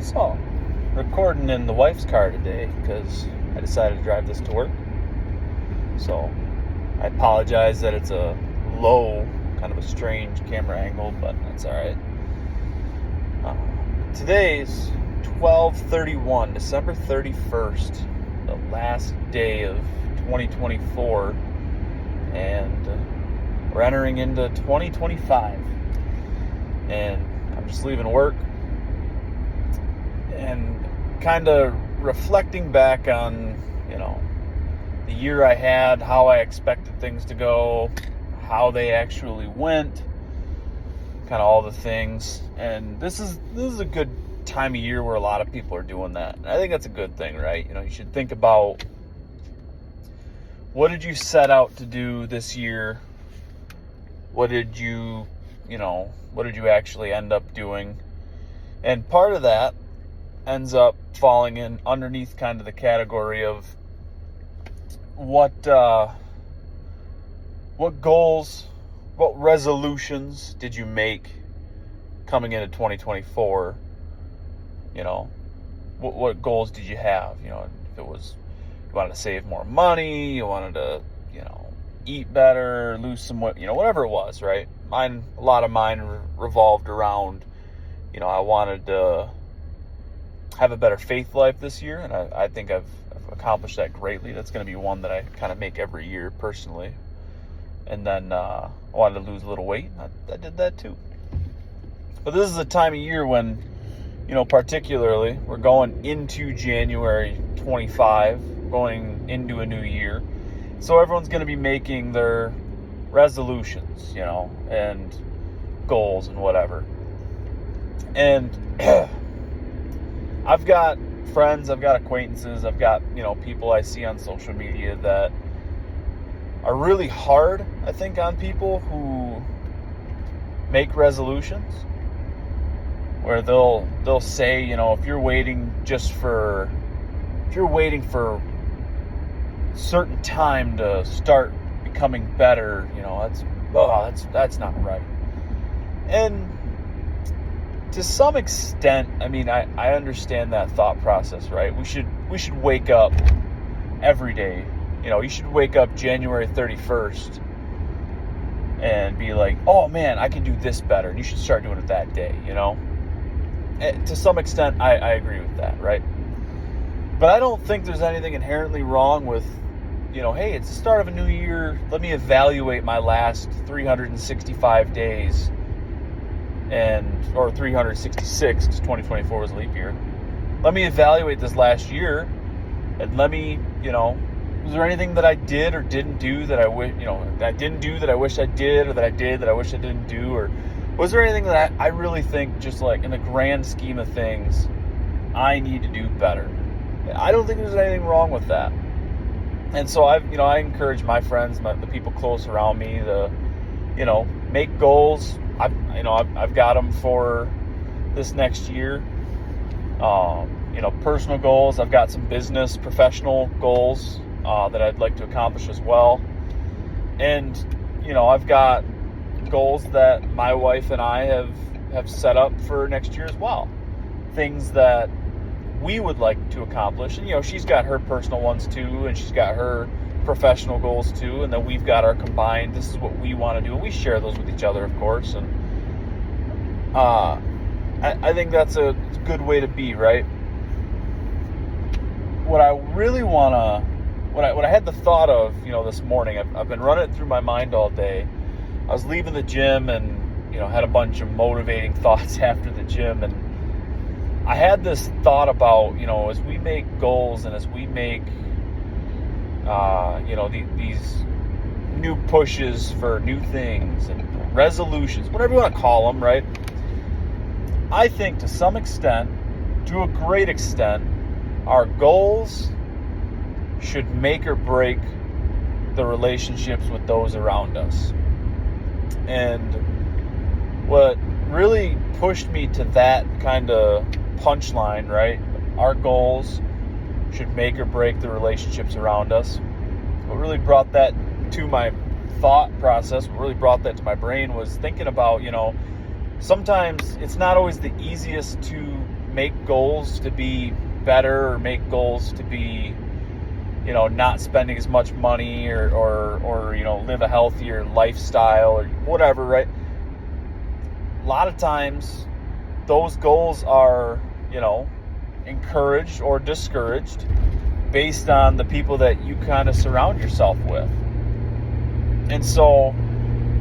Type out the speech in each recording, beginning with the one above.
So, recording in the wife's car today because I decided to drive this to work. So, I apologize that it's a low, kind of a strange camera angle, but that's alright. Today's 12/31, December 31st, the last day of 2024, and we're entering into 2025. And I'm just leaving work and kind of reflecting back on, the year I had, how I expected things to go, how they actually went, kind of all the things. And this is a good time of year where a lot of people are doing that. And I think that's a good thing, right? You should think about, what did you set out to do this year? What did you actually end up doing? And part of that ends up falling in underneath kind of the category of what goals, what resolutions did you make coming into 2024? What goals did you have? If it was, you wanted to save more money, you wanted to, eat better, lose some weight, whatever it was, right? A lot of mine revolved around, I wanted to have a better faith life this year, and I think I've accomplished that greatly. That's going to be one that I kind of make every year personally. And then I wanted to lose a little weight. I did that too. But this is a time of year when, particularly, we're going into January 25, going into a new year. So everyone's going to be making their resolutions, and goals and whatever. And I've got friends, I've got acquaintances, I've got, people I see on social media that are really hard, I think, on people who make resolutions, where they'll say, if you're waiting for certain time to start becoming better, that's not right. And to some extent, I understand that thought process, right? We should wake up every day. You should wake up January 31st and be like, oh man, I can do this better. And you should start doing it that day, And to some extent, I agree with that, right? But I don't think there's anything inherently wrong with, hey, it's the start of a new year. Let me evaluate my last 365 days or 366, because 2024 was a leap year. Let me evaluate this last year, and let me, was there anything that I did or didn't do that I wish, that I didn't do that I wish I did, or that I did that I wish I didn't do, or was there anything that I really think, just like in the grand scheme of things, I need to do better? I don't think there's anything wrong with that. And so I encourage my friends, the people close around me to, make goals. I've got them for this next year. Personal goals. I've got some business, professional goals that I'd like to accomplish as well. And, I've got goals that my wife and I have set up for next year as well. Things that we would like to accomplish. And, she's got her personal ones too, and she's got her professional goals too, and then we've got our combined, this is what we want to do, and we share those with each other, of course. And I think that's a good way to be, right? What I really want to, what I had the thought of, this morning, I've been running it through my mind all day. I was leaving the gym and, had a bunch of motivating thoughts after the gym, and I had this thought about, as we make goals and as we make, these new pushes for new things and resolutions, whatever you want to call them, right? I think to some extent, to a great extent, our goals should make or break the relationships with those around us. And what really pushed me to that kind of punchline, right? Our goals should make or break the relationships around us. What really brought that to my thought process, what really brought that to my brain, was thinking about, sometimes it's not always the easiest to make goals to be better, or make goals to be, not spending as much money, or live a healthier lifestyle or whatever, right? A lot of times those goals are, encouraged or discouraged based on the people that you kind of surround yourself with. And so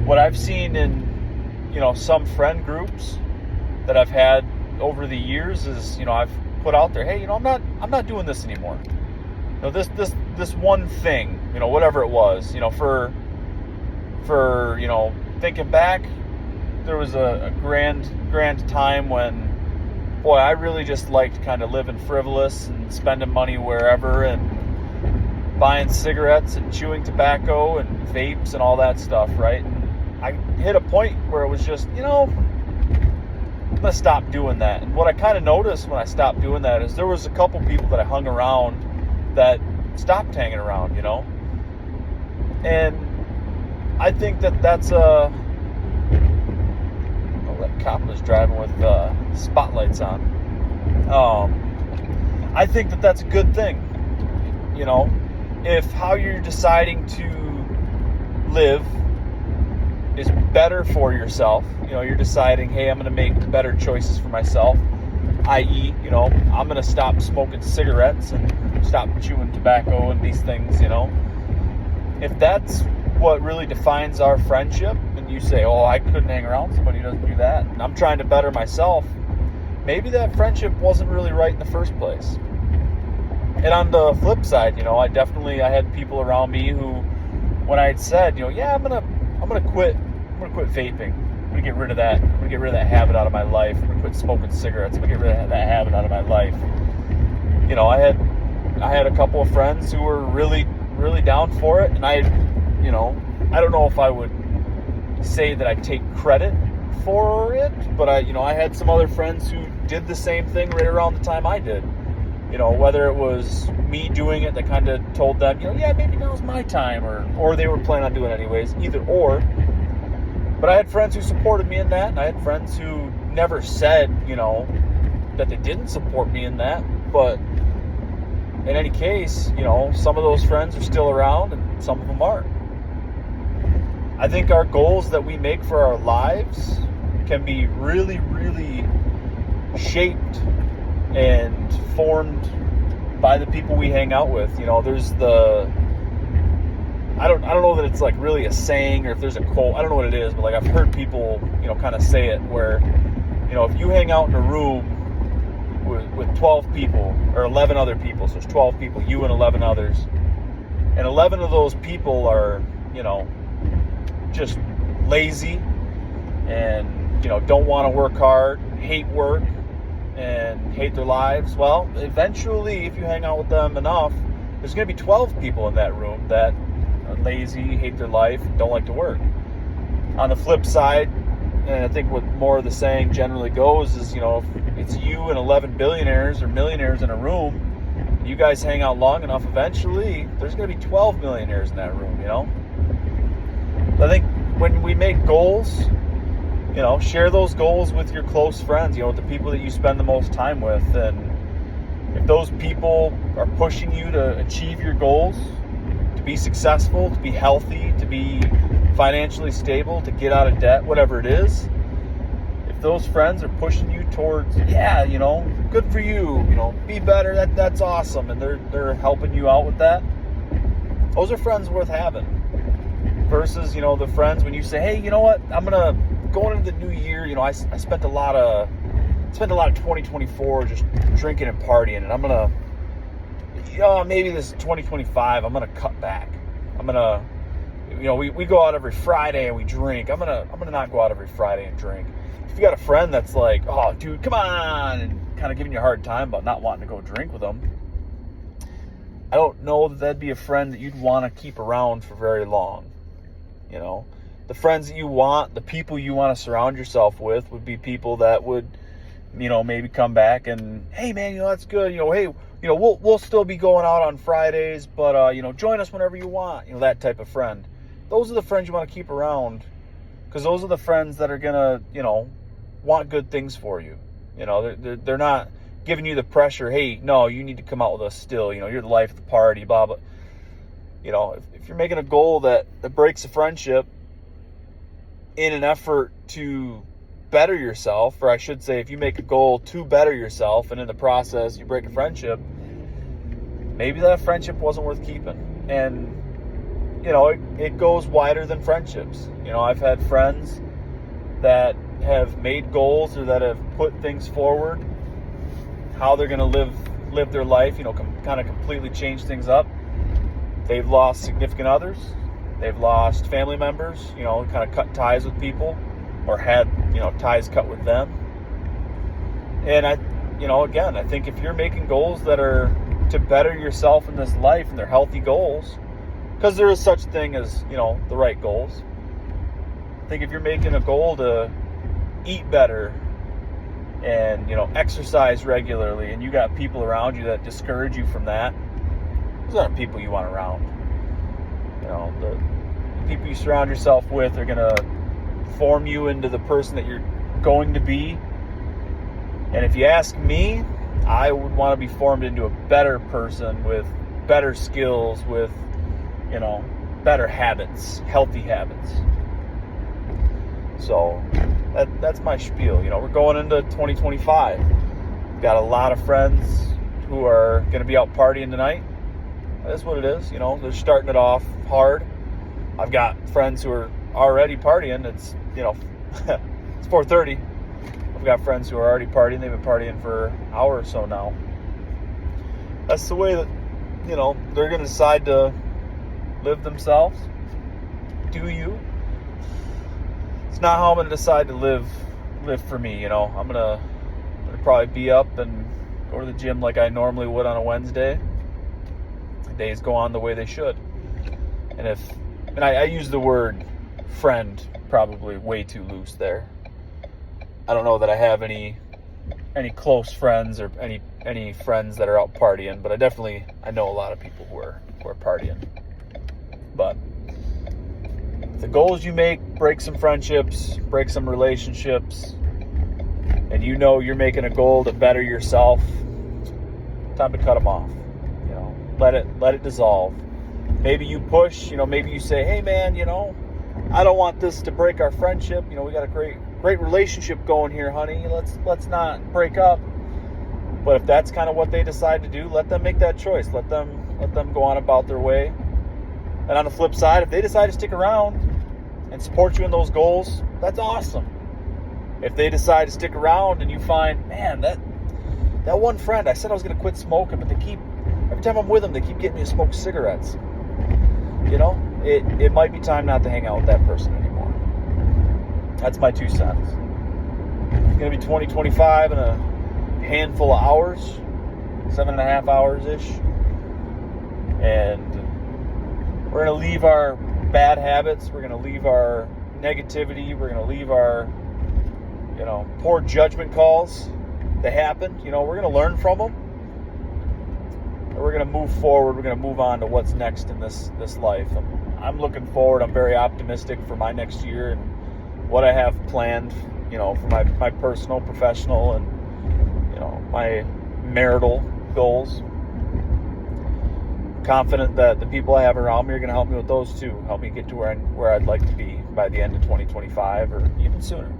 what I've seen in, some friend groups that I've had over the years is, I've put out there, hey, I'm not doing this anymore. This one thing, whatever it was, for thinking back, there was a grand time when, boy, I really just liked kind of living frivolous and spending money wherever and buying cigarettes and chewing tobacco and vapes and all that stuff, right? And I hit a point where it was just, I'm going to stop doing that. And what I kind of noticed when I stopped doing that is there was a couple people that I hung around that stopped hanging around, And I think that's that cop was driving with spotlights on. I think that's a good thing. If how you're deciding to live is better for yourself, you're deciding, hey, I'm going to make better choices for myself, i.e., I'm going to stop smoking cigarettes and stop chewing tobacco and these things, if that's what really defines our friendship, and you say, oh, I couldn't hang around with somebody who doesn't do that, and I'm trying to better myself, maybe that friendship wasn't really right in the first place. And on the flip side, I had people around me who, when I had said, yeah, I'm gonna quit vaping, I'm gonna get rid of that, I'm gonna get rid of that habit out of my life, I'm gonna quit smoking cigarettes, I'm gonna get rid of that habit out of my life. I had a couple of friends who were really, really down for it, and I don't know if I would say that I take credit for it, but I had some other friends who did the same thing right around the time I did. Whether it was me doing it that kind of told them, yeah, maybe now's my time, or they were planning on doing it anyways, either or. But I had friends who supported me in that, and I had friends who never said, that they didn't support me in that, but in any case, some of those friends are still around and some of them aren't. I think our goals that we make for our lives can be really, really shaped and formed by the people we hang out with. There's I don't know that it's like really a saying, or if there's a quote, I don't know what it is, but like I've heard people, kind of say it where, if you hang out in a room with 12 people or 11 other people, so there's 12 people, you and 11 others, and 11 of those people are, just lazy and, don't want to work hard, hate work, and hate their lives. Well, eventually, if you hang out with them enough, there's going to be 12 people in that room that are lazy, hate their life, don't like to work. On the flip side, and I think what more of the saying generally goes is, if it's you and 11 billionaires or millionaires in a room, you guys hang out long enough, eventually there's going to be 12 millionaires in that room, So I think when we make goals, share those goals with your close friends, with the people that you spend the most time with. And if those people are pushing you to achieve your goals, to be successful, to be healthy, to be financially stable, to get out of debt, whatever it is, if those friends are pushing you towards, good for you, be better, that's awesome, and they're helping you out with that, those are friends worth having. Versus, the friends when you say, hey, I'm gonna going into the new year, I spent a lot of 2024 just drinking and partying, and I'm gonna, maybe this 2025, I'm gonna cut back. I'm gonna, we go out every Friday and we drink. I'm gonna not go out every Friday and drink. If you got a friend that's like, oh, dude, come on, and kind of giving you a hard time about not wanting to go drink with them, I don't know that that'd be a friend that you'd want to keep around for very long. The friends that you want, the people you want to surround yourself with would be people that would, maybe come back and, hey man, that's good. Hey, we'll still be going out on Fridays, but, join us whenever you want, that type of friend. Those are the friends you want to keep around, because those are the friends that are going to, want good things for you. They're not giving you the pressure, hey, no, you need to come out with us still, you're the life of the party, blah, blah. If you're making a goal that breaks a friendship in an effort to better yourself, or I should say, if you make a goal to better yourself and in the process you break a friendship, maybe that friendship wasn't worth keeping. And, it goes wider than friendships. I've had friends that have made goals or that have put things forward, how they're going to live their life, kind of completely change things up. They've lost significant others. They've lost family members, kind of cut ties with people or had, ties cut with them. And I think if you're making goals that are to better yourself in this life and they're healthy goals, because there is such thing as, the right goals. I think if you're making a goal to eat better and, exercise regularly, and you got people around you that discourage you from that, those aren't people you want around. The people you surround yourself with are going to form you into the person that you're going to be. And if you ask me, I would want to be formed into a better person with better skills, with, better habits, healthy habits. So that's my spiel. We're going into 2025. We've got a lot of friends who are going to be out partying tonight. That's what it is. They're starting it off hard. I've got friends who are already partying. It's, it's 4:30. I've got friends who are already partying. They've been partying for an hour or so now. That's the way that, they're going to decide to live themselves. Do you? It's not how I'm going to decide to live for me. I'm going to probably be up and go to the gym like I normally would on a Wednesday. Days go on the way they should. And I use the word friend probably way too loose there. I don't know that I have any close friends or any friends that are out partying, but I know a lot of people who are partying. But the goals you make break some friendships, break some relationships, and you're making a goal to better yourself, time to cut them off. Let it dissolve. Maybe you push, maybe you say, hey man, I don't want this to break our friendship. We got a great relationship going here, honey. Let's not break up. But if that's kind of what they decide to do, let them make that choice. Let them go on about their way. And on the flip side, if they decide to stick around and support you in those goals, that's awesome. If they decide to stick around and you find, man, that one friend, I said I was going to quit smoking, but every time I'm with them, they keep getting me to smoke cigarettes. It might be time not to hang out with that person anymore. That's my 2 cents. It's going to be 2025 in a handful of hours, 7.5 hours-ish. And we're going to leave our bad habits. We're going to leave our negativity. We're going to leave our, poor judgment calls that happened. We're going to learn from them. We're going to move forward. We're going to move on to what's next in this life. I'm looking forward. I'm very optimistic for my next year and what I have planned, for my personal, professional, and, my marital goals. Confident that the people I have around me are going to help me with those too. Help me get to where I'd like to be by the end of 2025 or even sooner,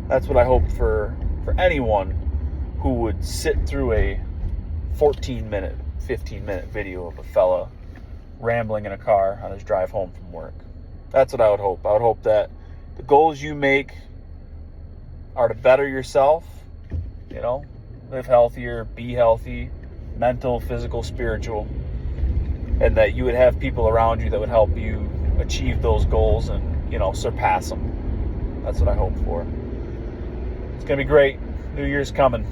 That's what I hope for anyone who would sit through a 14-minute, 15-minute video of a fella rambling in a car on his drive home from work. That's what I would hope. I would hope that the goals you make are to better yourself, live healthier, be healthy, mental, physical, spiritual, and that you would have people around you that would help you achieve those goals and, surpass them. That's what I hope for. It's going to be great. New Year's coming.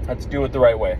Let's do it the right way.